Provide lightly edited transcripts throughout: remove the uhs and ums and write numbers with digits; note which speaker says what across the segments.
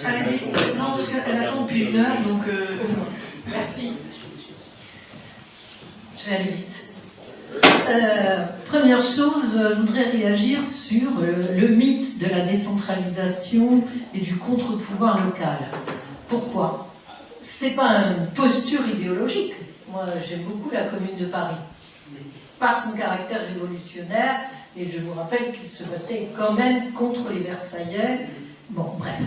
Speaker 1: Allez-y. Non, parce qu'elle attend depuis 1 heure, donc...
Speaker 2: Merci. Je vais aller vite. Première chose, je voudrais réagir sur le mythe de la décentralisation et du contre-pouvoir local. Pourquoi ? C'est pas une posture idéologique. Moi, j'aime beaucoup la Commune de Paris, par son caractère révolutionnaire, et je vous rappelle qu'il se battait quand même contre les Versaillais. Bon, bref.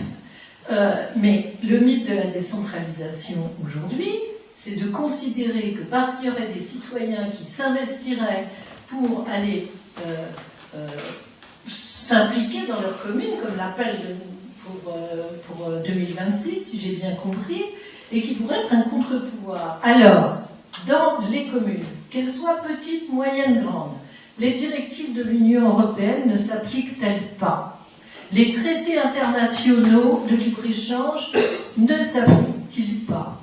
Speaker 2: Mais le mythe de la décentralisation aujourd'hui, c'est de considérer que parce qu'il y aurait des citoyens qui s'investiraient pour aller s'impliquer dans leur commune, comme l'appel pour 2026, si j'ai bien compris, et qui pourrait être un contre-pouvoir. Alors, dans les communes, qu'elles soient petites, moyennes, grandes, les directives de l'Union européenne ne s'appliquent-elles pas ? Les traités internationaux de libre-échange ne s'appliquent-ils pas ?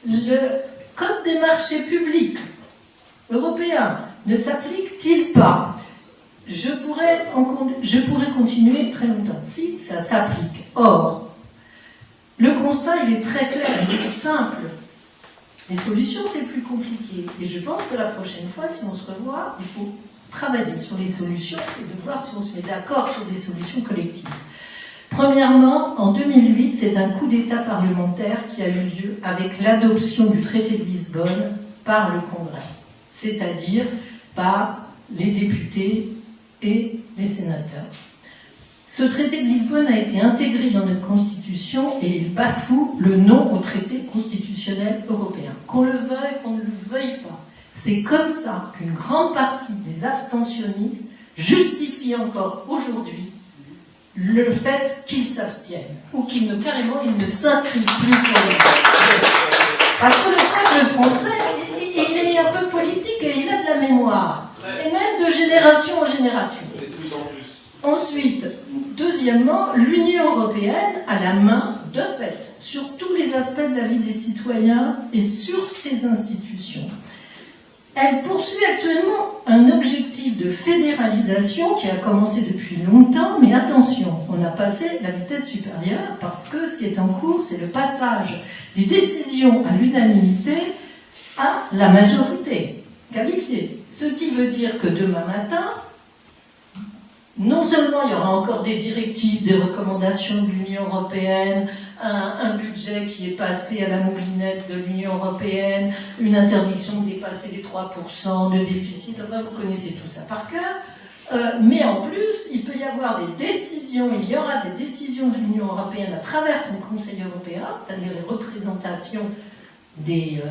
Speaker 2: Le Code des marchés publics européen ne s'applique-t-il pas ? Je pourrais continuer très longtemps. Si, ça s'applique. Or, le constat, il est très clair, il est simple. Les solutions, c'est plus compliqué. Et je pense que la prochaine fois, si on se revoit, il faut travailler sur les solutions et de voir si on se met d'accord sur des solutions collectives. Premièrement, en 2008, c'est un coup d'État parlementaire qui a eu lieu avec l'adoption du traité de Lisbonne par le Congrès, c'est-à-dire par les députés et les sénateurs. Ce traité de Lisbonne a été intégré dans notre Constitution et il bafoue le non au traité constitutionnel européen. Qu'on le veuille, qu'on ne le veuille pas. C'est comme ça qu'une grande partie des abstentionnistes justifie encore aujourd'hui le fait qu'ils s'abstiennent, ou qu'ils ne, carrément, ils ne s'inscrivent plus sur les votes. Parce que le peuple français, il est un peu politique et il a de la mémoire. Et même de génération en génération. Ensuite, deuxièmement, l'Union européenne a la main, de fait, sur tous les aspects de la vie des citoyens et sur ses institutions. Elle poursuit actuellement un objectif de fédéralisation qui a commencé depuis longtemps, mais attention, on a passé la vitesse supérieure parce que ce qui est en cours, c'est le passage des décisions à l'unanimité à la majorité qualifiée. Ce qui veut dire que demain matin, non seulement il y aura encore des directives, des recommandations de l'Union européenne, un budget qui est passé à la moulinette de l'Union européenne, une interdiction de dépasser les 3% de déficit, enfin vous connaissez tout ça par cœur, mais en plus il peut y avoir des décisions, il y aura des décisions de l'Union européenne à travers son Conseil européen, c'est-à-dire les représentations des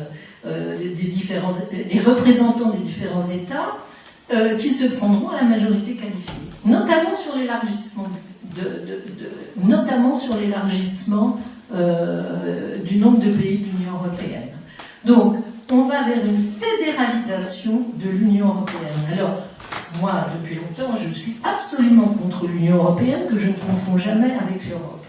Speaker 2: représentants des différents États, qui se prendront à la majorité qualifiée, notamment sur l'élargissement du nombre de pays de l'Union européenne. Donc, on va vers une fédéralisation de l'Union européenne. Alors, moi, depuis longtemps, je suis absolument contre l'Union européenne, que je ne confonds jamais avec l'Europe.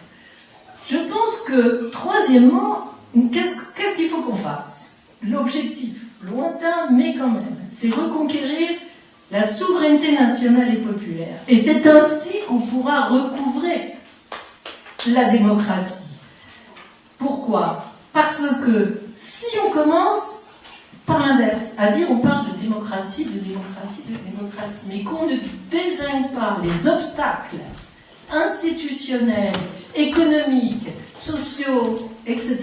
Speaker 2: Je pense que, troisièmement, qu'est-ce qu'il faut qu'on fasse ? L'objectif, lointain, mais quand même, c'est reconquérir la souveraineté nationale et populaire. Et c'est ainsi qu'on pourra recouvrer la démocratie. Pourquoi ? Parce que si on commence par l'inverse, à dire on parle de démocratie, mais qu'on ne désigne pas les obstacles institutionnels, économiques, sociaux, etc.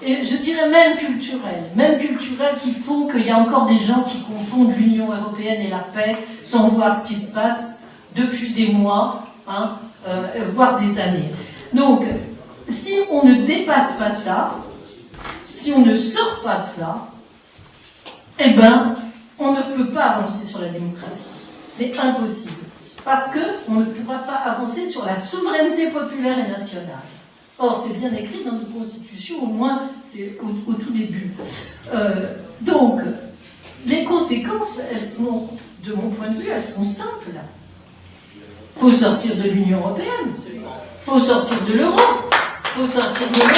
Speaker 2: Et je dirais même culturels qui font qu'il y a encore des gens qui confondent l'Union européenne et la paix sans voir ce qui se passe depuis des mois, voire des années. Donc, si on ne dépasse pas ça, si on ne sort pas de ça, eh ben, on ne peut pas avancer sur la démocratie. C'est impossible. Parce qu'on ne pourra pas avancer sur la souveraineté populaire et nationale. Or, c'est bien écrit dans nos constitutions, au moins c'est au tout début. Donc, les conséquences, elles sont, de mon point de vue, elles sont simples. Il faut sortir de l'Union européenne, il faut sortir de l'euro, il faut sortir de l'État.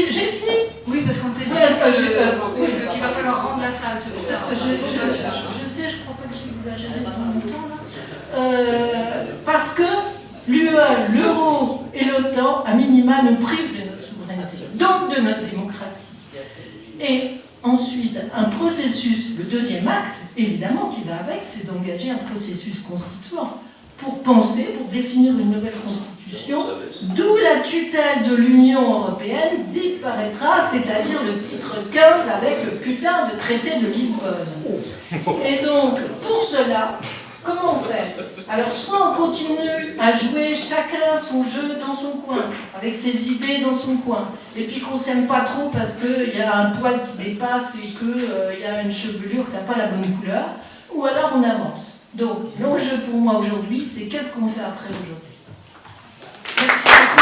Speaker 2: J'ai fini.
Speaker 1: Oui, parce qu'on t'essaie qu'il va falloir rendre la salle, c'est pour ça.
Speaker 2: Je sais, je crois pas que j'ai exagéré dans mon temps là. cela nous prive de notre souveraineté, donc de notre démocratie. Et ensuite, un processus, le deuxième acte, évidemment, qui va avec, c'est d'engager un processus constituant pour penser, pour définir une nouvelle constitution, d'où la tutelle de l'Union européenne disparaîtra, c'est-à-dire le titre 15 avec le putain de traité de Lisbonne. Et donc, pour cela, comment on fait? Alors, soit on continue à jouer chacun son jeu dans son coin, avec ses idées dans son coin, et puis qu'on s'aime pas trop parce qu'il y a un poil qui dépasse et qu'il y a une chevelure qui n'a pas la bonne couleur, ou alors on avance. Donc, l'enjeu pour moi aujourd'hui, c'est qu'est-ce qu'on fait après aujourd'hui. Merci beaucoup.